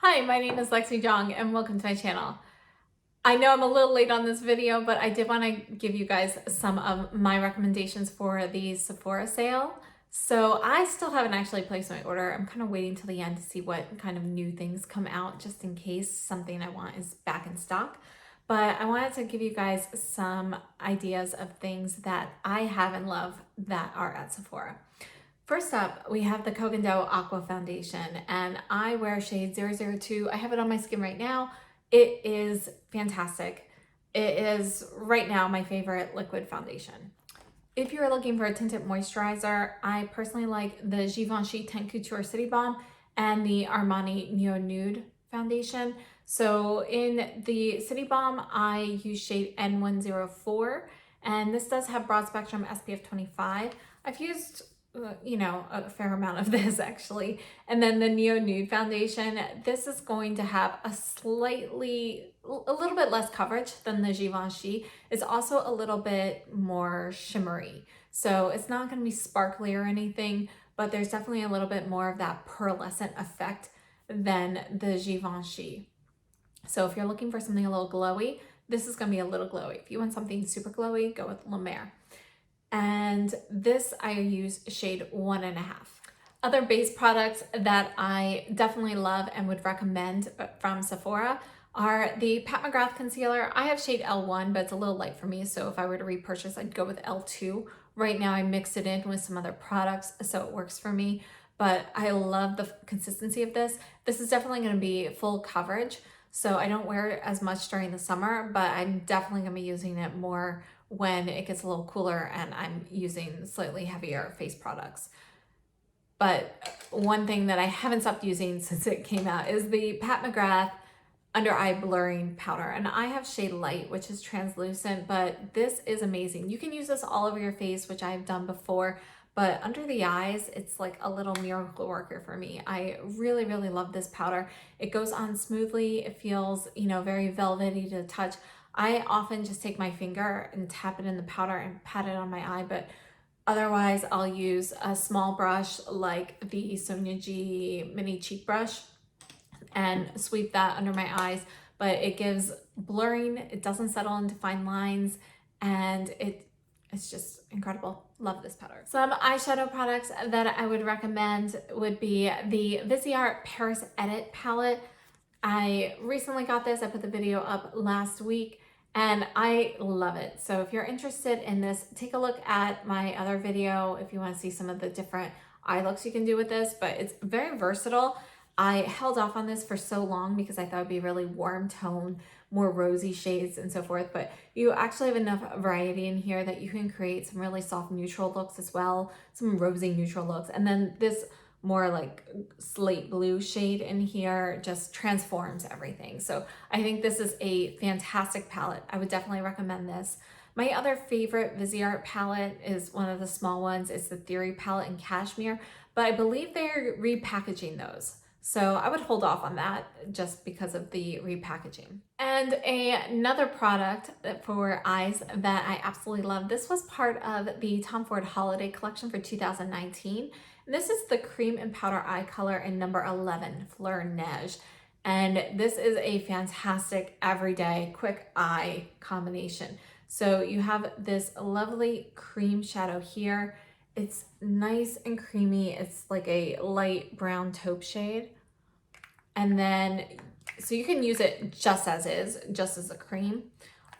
Hi, my name is Lexi Jong and welcome to my channel. I know I'm a little late on this video, but I did want to give you guys some of my recommendations for the Sephora sale. So I still haven't actually placed my order. I'm kind of waiting till the end to see what kind of new things come out just in case something I want is back in stock. But I wanted to give you guys some ideas of things that I have and love that are at Sephora. First up, we have the Kogan Do Aqua Foundation, and I wear shade 002. I have it on my skin right now. It is fantastic. It is right now my favorite liquid foundation. If you're looking for a tinted moisturizer, I personally like the Givenchy Teint Couture City Balm and the Armani Neo Nude foundation. So in the City Balm, I use shade N104, and this does have broad spectrum SPF 25. I've used a fair amount of this actually. And then the Neo Nude foundation, this is going to have a little bit less coverage than the Givenchy. It's also a little bit more shimmery. So it's not going to be sparkly or anything, but there's definitely a little bit more of that pearlescent effect than the Givenchy. So if you're looking for something a little glowy, this is going to be a little glowy. If you want something super glowy, go with La Mer. And this I use shade 1.5. Other base products that I definitely love and would recommend from Sephora are the Pat McGrath concealer. I have shade L1, but it's a little light for me, so if I were to repurchase, I'd go with L2. Right now I mixed it in with some other products, so it works for me, but I love the consistency of this. This is definitely going to be full coverage, so I don't wear it as much during the summer, but I'm definitely going to be using it more when it gets a little cooler and I'm using slightly heavier face products. But one thing that I haven't stopped using since it came out is the Pat McGrath under eye blurring powder, and I have shade light, which is translucent, but this is amazing. You can use this all over your face, which I've done before, but under the eyes, it's like a little miracle worker for me. I really, really love this powder. It goes on smoothly. It feels, very velvety to touch. I often just take my finger and tap it in the powder and pat it on my eye, but otherwise I'll use a small brush like the Sonia G mini cheek brush and sweep that under my eyes, but it gives blurring, it doesn't settle into fine lines, and it's just incredible. Love this powder. Some eyeshadow products that I would recommend would be the Viseart Paris Edit palette. I recently got this. I put the video up last week and I love it. So if you're interested in this, take a look at my other video if you want to see some of the different eye looks you can do with this, but it's very versatile. I held off on this for so long because I thought it'd be really warm tone, more rosy shades and so forth, but you actually have enough variety in here that you can create some really soft neutral looks as well, some rosy neutral looks. And then this more like slate blue shade in here just transforms everything. So I think this is a fantastic palette. I would definitely recommend this. My other favorite Viseart palette is one of the small ones. It's the Theory palette in Cashmere, but I believe they're repackaging those. So I would hold off on that just because of the repackaging. And another product for eyes that I absolutely love. This was part of the Tom Ford Holiday Collection for 2019. This is the Cream and Powder Eye Color in number 11, Fleur Neige. And this is a fantastic everyday quick eye combination. So you have this lovely cream shadow here. It's nice and creamy. It's like a light brown taupe shade. And then, so you can use it just as is, just as a cream,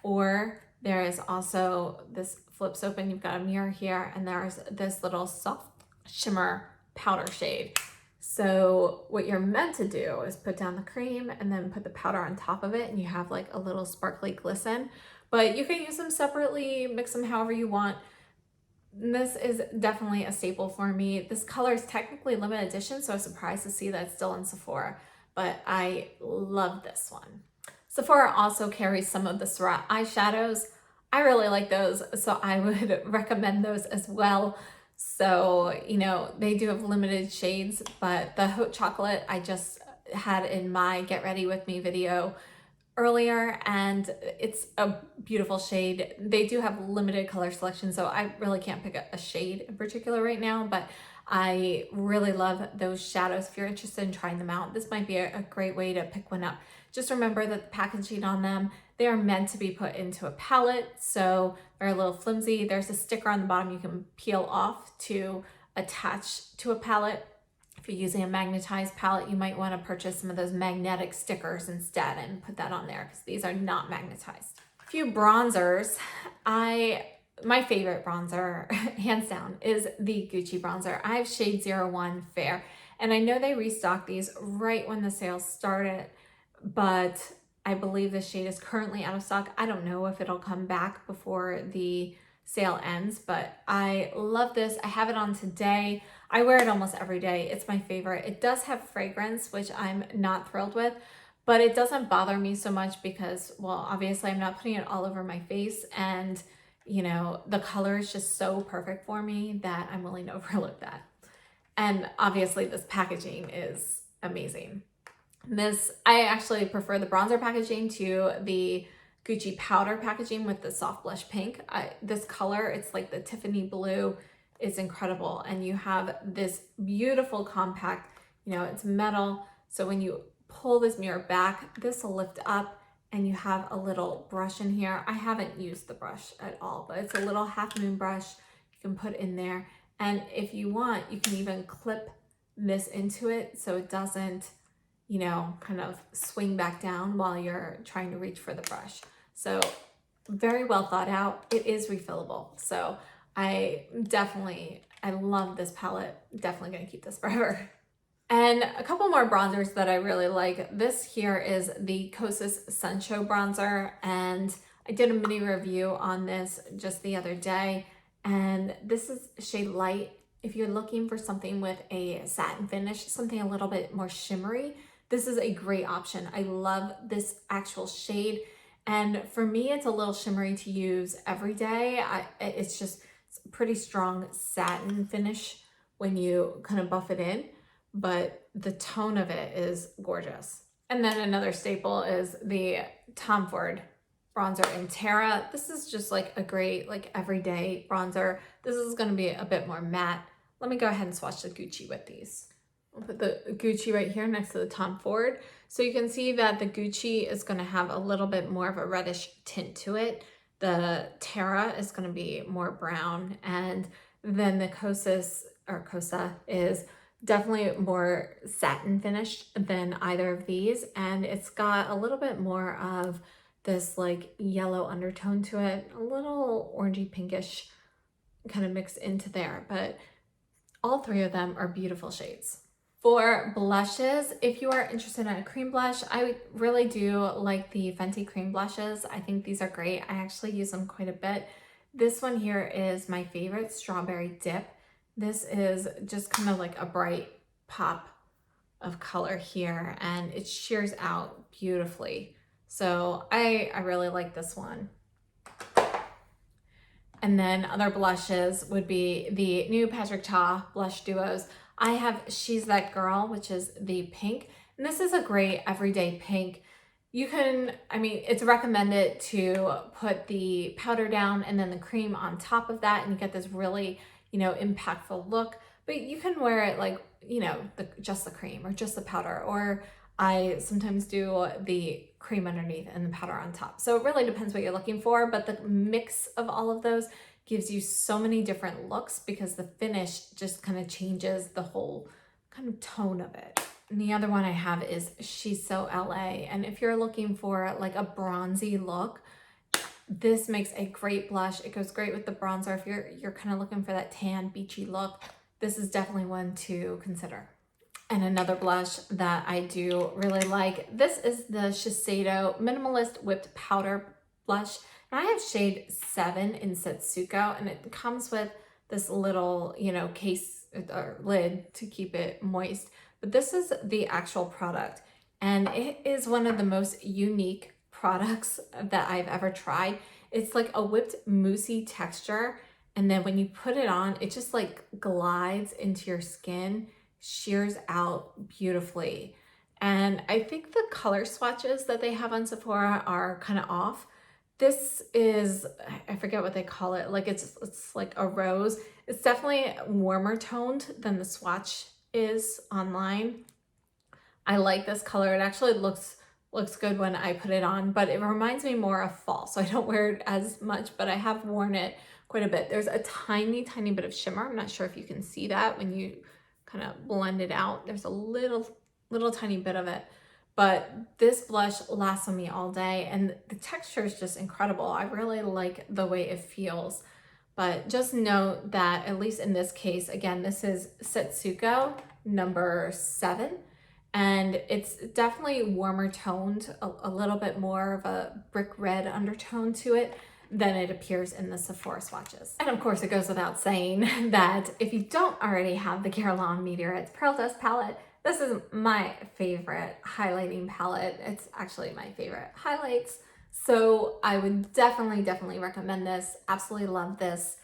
or there is also this flips open. You've got a mirror here and there's this little soft shimmer powder shade. So what you're meant to do is put down the cream and then put the powder on top of it and you have like a little sparkly glisten, but you can use them separately, mix them however you want. This is definitely a staple for me. This color is technically limited edition, so I was surprised to see that it's still in Sephora, but I love this one. Sephora also carries some of the Surratt eyeshadows. I really like those, so I would recommend those as well. So, they do have limited shades, but the Haute Chocolate I just had in my Get Ready With Me video earlier, and it's a beautiful shade. They do have limited color selection, so I really can't pick a shade in particular right now, but I really love those shadows. If you're interested in trying them out, this might be a great way to pick one up. Just remember that the packaging on them, they are meant to be put into a palette, so they're a little flimsy. There's a sticker on the bottom you can peel off to attach to a palette. If you're using a magnetized palette, you might want to purchase some of those magnetic stickers instead and put that on there because these are not magnetized. A few bronzers. My favorite bronzer, hands down, is the Gucci bronzer. I have shade 01 Fair, and I know they restocked these right when the sale started, but I believe the shade is currently out of stock. I don't know if it'll come back before the sale ends, but I love this. I have it on today. I wear it almost every day. It's my favorite. It does have fragrance, which I'm not thrilled with, but it doesn't bother me so much because, well, obviously I'm not putting it all over my face, and you know, the color is just so perfect for me that I'm willing to overlook that. And obviously this packaging is amazing. I actually prefer the bronzer packaging to the Gucci powder packaging with the soft blush pink. This color, it's like the Tiffany blue, is incredible. And you have this beautiful compact, you know, it's metal. So when you pull this mirror back, this will lift up, and you have a little brush in here. I haven't used the brush at all, but it's a little half moon brush you can put in there. And if you want, you can even clip this into it so it doesn't, you know, kind of swing back down while you're trying to reach for the brush. So very well thought out. It is refillable. So I love this palette. Definitely gonna keep this forever. And a couple more bronzers that I really like. This here is the Kosas Sunshow bronzer, and I did a mini review on this just the other day, and this is shade light. If you're looking for something with a satin finish, something a little bit more shimmery, this is a great option. I love this actual shade, and for me, it's a little shimmery to use every day. It's a pretty strong satin finish when you kind of buff it in, but the tone of it is gorgeous. And then another staple is the Tom Ford bronzer in Terra. This is just like a great like everyday bronzer. This is going to be a bit more matte. Let me go ahead and swatch the Gucci with these. I'll put the Gucci right here next to the Tom Ford. So you can see that the Gucci is going to have a little bit more of a reddish tint to it. The Terra is going to be more brown, and then the Kosa is definitely more satin finished than either of these, and it's got a little bit more of this like yellow undertone to it, a little orangey pinkish kind of mixed into there, but all three of them are beautiful shades. For blushes, if you are interested in a cream blush, I really do like the Fenty cream blushes. I think these are great. I actually use them quite a bit. This one here is my favorite, Strawberry Dip. This is just kind of like a bright pop of color here, and it shears out beautifully. So I really like this one. And then other blushes would be the new Patrick Ta blush duos. I have She's That Girl, which is the pink. And this is a great everyday pink. You can, I mean, it's recommended to put the powder down and then the cream on top of that, and you get this really, you know, impactful look. But you can wear it like, you know, just the cream or just the powder, or I sometimes do the cream underneath and the powder on top. So it really depends what you're looking for, but the mix of all of those gives you so many different looks because the finish just kind of changes the whole kind of tone of it. And the other one I have is She's So LA. And if you're looking for like a bronzy look, this makes a great blush. It goes great with the bronzer. If you're kind of looking for that tan beachy look, this is definitely one to consider. And another blush that I do really like, this is the Shiseido Minimalist Whipped Powder Blush. And I have shade 7 in Setsuko, and it comes with this little, you know, case or lid to keep it moist. But this is the actual product, and it is one of the most unique products that I've ever tried. It's like a whipped moussey texture, and then when you put it on, it just like glides into your skin, shears out beautifully. And I think the color swatches that they have on Sephora are kind of off, This is, I forget what they call it. Like it's like a rose. It's definitely warmer toned than the swatch is online. I like this color. It actually looks good when I put it on, but it reminds me more of fall. So I don't wear it as much, but I have worn it quite a bit. There's a tiny bit of shimmer. I'm not sure if you can see that when you kind of blend it out. There's a little tiny bit of it. But this blush lasts on me all day, and the texture is just incredible. I really like the way it feels. But just note that, at least in this case, again, this is Setsuko number 7, and it's definitely warmer toned, a little bit more of a brick red undertone to it than it appears in the Sephora swatches. And of course, it goes without saying that if you don't already have the Guerlain Meteorites Pearl Dust palette, this is my favorite highlighting palette. It's actually my favorite highlights. So I would definitely recommend this. Absolutely love this.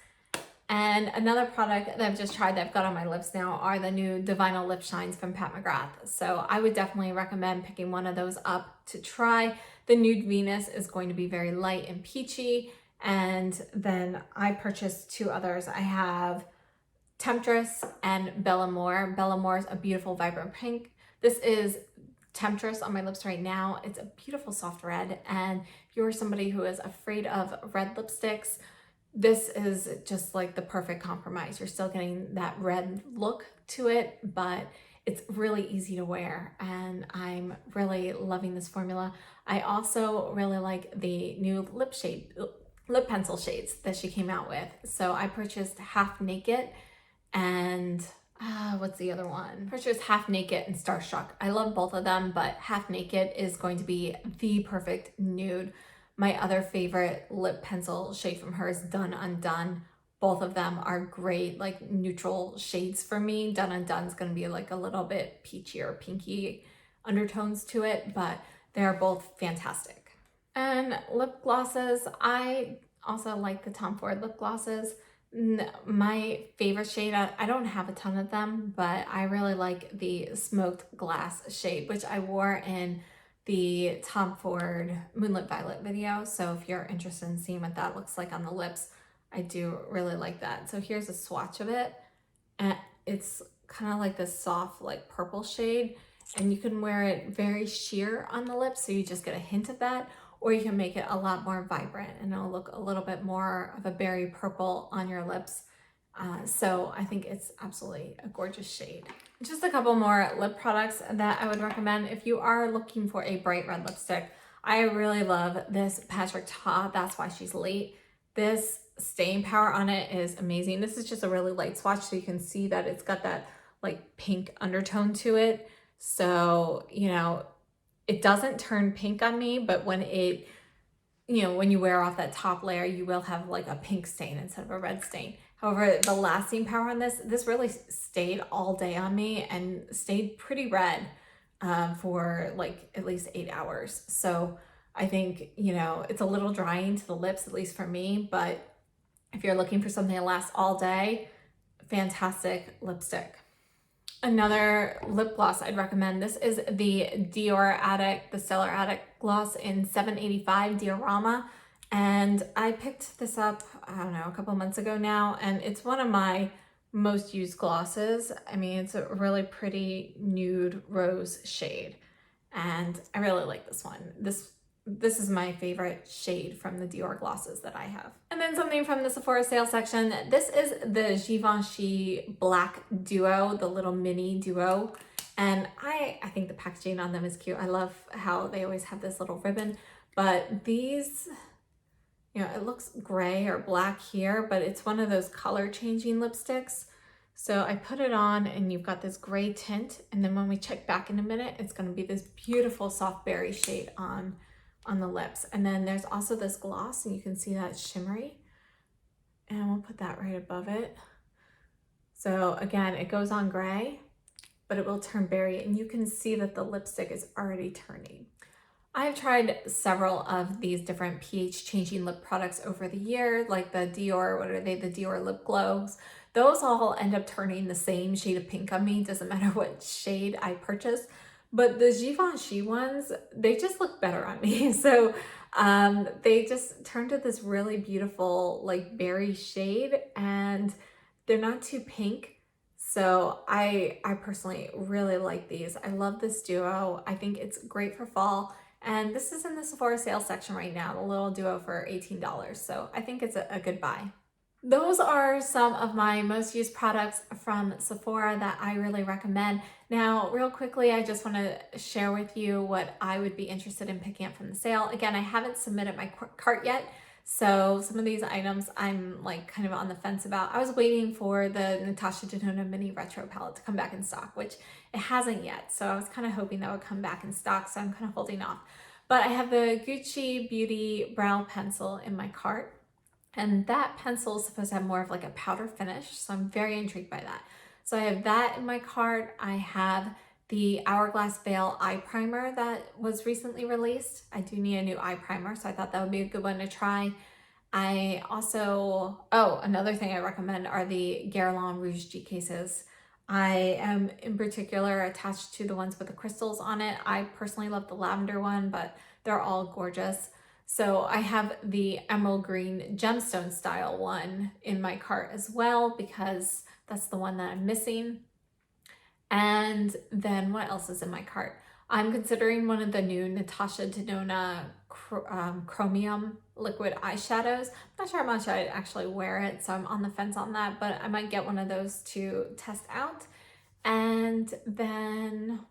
And another product that I've just tried that I've got on my lips now are the new Divinal Lip Shines from Pat McGrath. So I would definitely recommend picking one of those up to try. The Nude Venus is going to be very light and peachy. And then I purchased 2 others. I have Temptress and Bellamore. Bellamore is a beautiful vibrant pink. This is Temptress on my lips right now. It's a beautiful soft red, and if you're somebody who is afraid of red lipsticks, this is just like the perfect compromise. You're still getting that red look to it, but it's really easy to wear, and I'm really loving this formula. I also really like the new lip pencil shades that she came out with. So I purchased Half Naked and what's the other one? Purchased Half Naked and Starstruck. I love both of them, but Half Naked is going to be the perfect nude. My other favorite lip pencil shade from her is Done Undone. Both of them are great, like neutral shades for me. Done Undone is going to be like a little bit peachy or pinky undertones to it, but they're both fantastic. And lip glosses, I also like the Tom Ford lip glosses. My favorite shade, I don't have a ton of them, but I really like the Smoked Glass shade, which I wore in the Tom Ford Moonlit Violet video. So if you're interested in seeing what that looks like on the lips, I do really like that. So here's a swatch of it, and it's kind of like this soft, like purple shade, and you can wear it very sheer on the lips, so you just get a hint of that, or you can make it a lot more vibrant and it'll look a little bit more of a berry purple on your lips. So I think it's absolutely a gorgeous shade. Just a couple more lip products that I would recommend if you are looking for a bright red lipstick. I really love this Patrick Ta, That's Why She's Late. This staying power on it is amazing. This is just a really light swatch, so you can see that it's got that like pink undertone to it. So, you know, it doesn't turn pink on me, but when it, you know, when you wear off that top layer, you will have like a pink stain instead of a red stain. However, the lasting power on this really stayed all day on me and stayed pretty red for like at least 8 hours. So I think, you know, it's a little drying to the lips, at least for me, but if you're looking for something that lasts all day, fantastic lipstick. Another lip gloss I'd recommend, this is the Dior Addict, the Stellar Addict gloss in 785 Diorama. And I picked this up, I don't know, a couple months ago now, and it's one of my most used glosses. I mean, it's a really pretty nude rose shade, and I really like this one. This is my favorite shade from the Dior glosses that I have. And then something from the Sephora Sale section. This is the Givenchy Black Duo, the little mini duo. And I think the packaging on them is cute. I love how they always have this little ribbon, but these, you know, it looks gray or black here, but it's one of those color changing lipsticks. So I put it on and you've got this gray tint. And then when we check back in a minute, it's going to be this beautiful soft berry shade on the lips. And then there's also this gloss, and you can see that shimmery, and we'll put that right above it. So again, it goes on gray, but it will turn berry, and you can see that the lipstick is already turning. I've tried several of these different pH changing lip products over the year, like the Dior, what are they? The Dior lip glows. Those all end up turning the same shade of pink on me. Doesn't matter what shade I purchase. But the Givenchy ones, they just look better on me. So They just turned to this really beautiful like berry shade, and they're not too pink. So I personally really like these. I love this duo. I think it's great for fall. And this is in the Sephora sale section right now, the little duo for $18. So I think it's a good buy. Those are some of my most used products from Sephora that I really recommend. Now, real quickly, I just want to share with you what I would be interested in picking up from the sale. Again, I haven't submitted my cart yet, so some of these items I'm like kind of on the fence about. I was waiting for the Natasha Denona Mini Retro palette to come back in stock, which it hasn't yet. So I was kind of hoping that would come back in stock, so I'm kind of holding off. But I have the Gucci Beauty Brow Pencil in my cart. And that pencil is supposed to have more of like a powder finish, so I'm very intrigued by that. So I have that in my cart. I have the Hourglass Veil Eye Primer that was recently released. I do need a new eye primer, so I thought that would be a good one to try. I also, another thing I recommend are the Guerlain Rouge G cases. I am in particular attached to the ones with the crystals on it. I personally love the lavender one, but they're all gorgeous. So I have the emerald green gemstone style one in my cart as well, because that's the one that I'm missing. And then what else is in my cart? I'm considering one of the new Natasha Denona Chromium liquid eyeshadows. I'm not sure how much I'd actually wear it, so I'm on the fence on that, but I might get one of those to test out. And then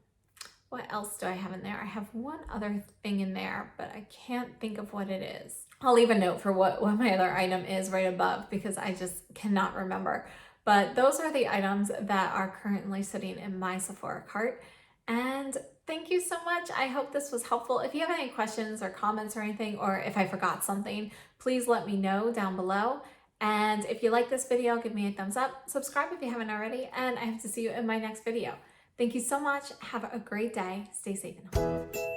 what else do I have in there? I have one other thing in there, but I can't think of what it is. I'll leave a note for what my other item is right above, because I just cannot remember. But those are the items that are currently sitting in my Sephora cart. And thank you so much. I hope this was helpful. If you have any questions or comments or anything, or if I forgot something, please let me know down below. And if you like this video, give me a thumbs up, subscribe if you haven't already, and I hope to see you in my next video. Thank you so much. Have a great day. Stay safe and healthy.